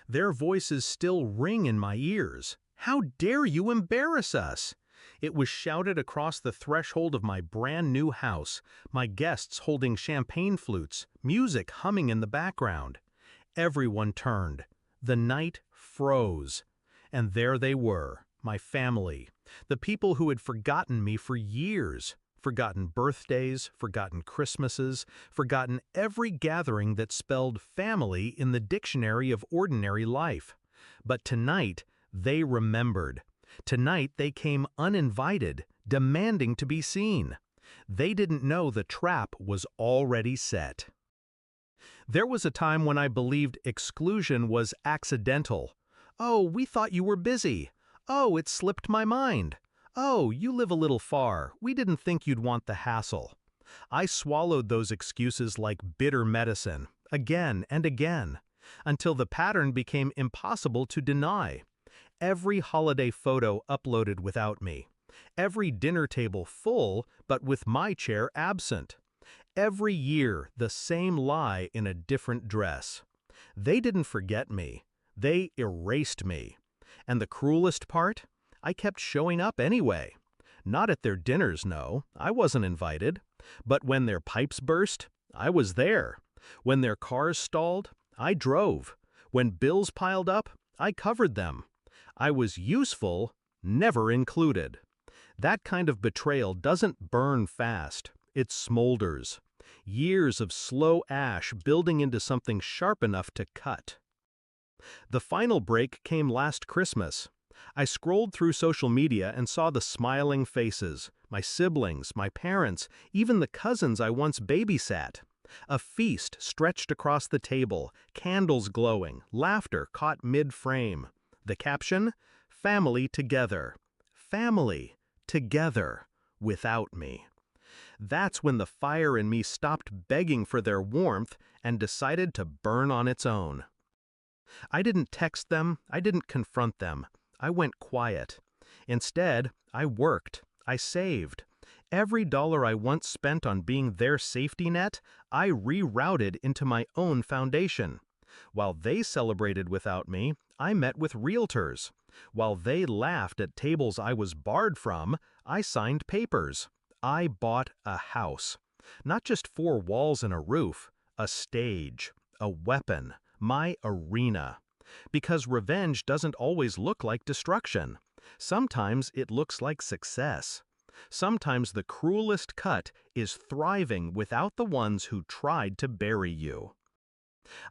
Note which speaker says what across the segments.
Speaker 1: Their voices still ring in my ears. How dare you embarrass us? It was shouted across the threshold of my brand new house, my guests holding champagne flutes, music humming in the background. Everyone turned. The night froze. And there they were, my family, the people who had forgotten me for years, forgotten birthdays, forgotten Christmases, forgotten every gathering that spelled family in the dictionary of ordinary life. But tonight, they remembered. Tonight they came uninvited, demanding to be seen. They didn't know the trap was already set. There was a time when I believed exclusion was accidental. Oh, we thought you were busy. Oh, it slipped my mind. Oh, you live a little far. We didn't think you'd want the hassle. I swallowed those excuses like bitter medicine, again and again, until the pattern became impossible to deny. Every holiday photo uploaded without me. Every dinner table full, but with my chair absent. Every year, the same lie in a different dress. They didn't forget me. They erased me. And the cruelest part? I kept showing up anyway. Not at their dinners, no. I wasn't invited. But when their pipes burst, I was there. When their cars stalled, I drove. When bills piled up, I covered them. I was useful, never included. That kind of betrayal doesn't burn fast. It smolders. Years of slow ash building into something sharp enough to cut. The final break came last Christmas. I scrolled through social media and saw the smiling faces, my siblings, my parents, even the cousins I once babysat. A feast stretched across the table, candles glowing, laughter caught mid-frame. The caption? Family together. Family together without me. That's when the fire in me stopped begging for their warmth and decided to burn on its own. I didn't text them, I didn't confront them. I went quiet. Instead, I worked, I saved. Every dollar I once spent on being their safety net, I rerouted into my own foundation. While they celebrated without me, I met with realtors. While they laughed at tables I was barred from, I signed papers. I bought a house. Not just 4 walls and a roof, a stage, a weapon, my arena. Because revenge doesn't always look like destruction. Sometimes it looks like success. Sometimes the cruelest cut is thriving without the ones who tried to bury you.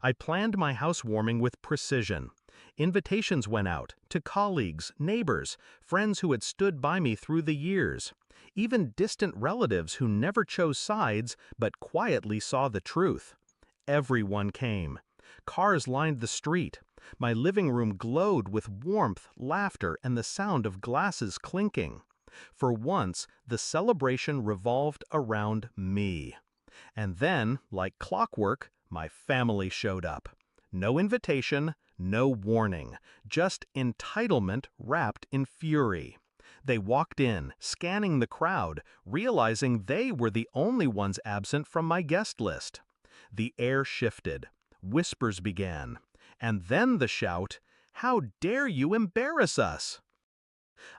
Speaker 1: I planned my housewarming with precision. Invitations went out to colleagues, neighbors, friends who had stood by me through the years, even distant relatives who never chose sides but quietly saw the truth. Everyone came. Cars lined the street. My living room glowed with warmth, laughter, and the sound of glasses clinking. For once, the celebration revolved around me. And then, like clockwork, my family showed up. No invitation, no warning, just entitlement wrapped in fury. They walked in, scanning the crowd, realizing they were the only ones absent from my guest list. The air shifted. Whispers began. And then the shout, "How dare you embarrass us?"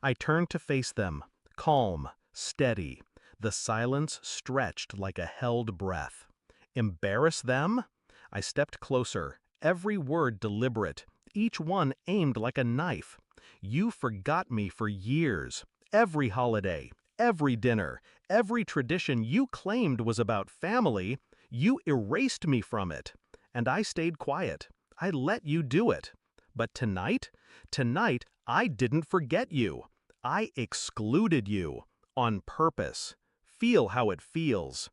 Speaker 1: I turned to face them, calm, steady. The silence stretched like a held breath. Embarrass them? I stepped closer, every word deliberate, each one aimed like a knife. You forgot me for years. Every holiday, every dinner, every tradition you claimed was about family, you erased me from it. And I stayed quiet. I let you do it. But tonight, I didn't forget you. I excluded you. On purpose. Feel how it feels.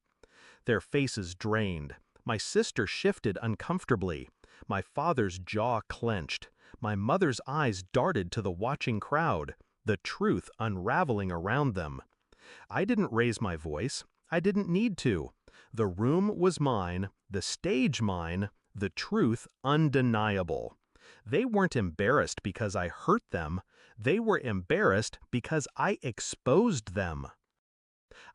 Speaker 1: Their faces drained. My sister shifted uncomfortably. My father's jaw clenched. My mother's eyes darted to the watching crowd, the truth unraveling around them. I didn't raise my voice. I didn't need to. The room was mine, the stage mine, the truth undeniable. They weren't embarrassed because I hurt them. They were embarrassed because I exposed them.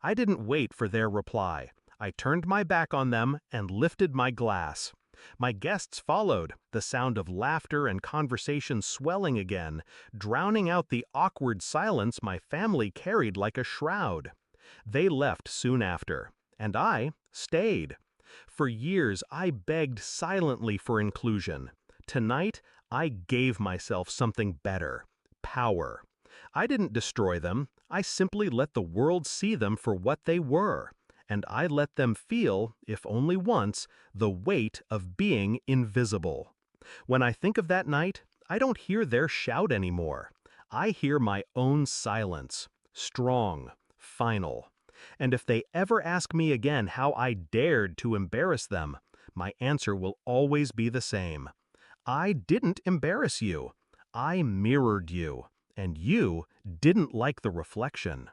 Speaker 1: I didn't wait for their reply. I turned my back on them and lifted my glass. My guests followed, the sound of laughter and conversation swelling again, drowning out the awkward silence my family carried like a shroud. They left soon after, and I stayed. For years, I begged silently for inclusion. Tonight, I gave myself something better: power. I didn't destroy them, I simply let the world see them for what they were. And I let them feel, if only once, the weight of being invisible. When I think of that night, I don't hear their shout anymore. I hear my own silence, strong, final. And if they ever ask me again how I dared to embarrass them, my answer will always be the same. I didn't embarrass you. I mirrored you, and you didn't like the reflection.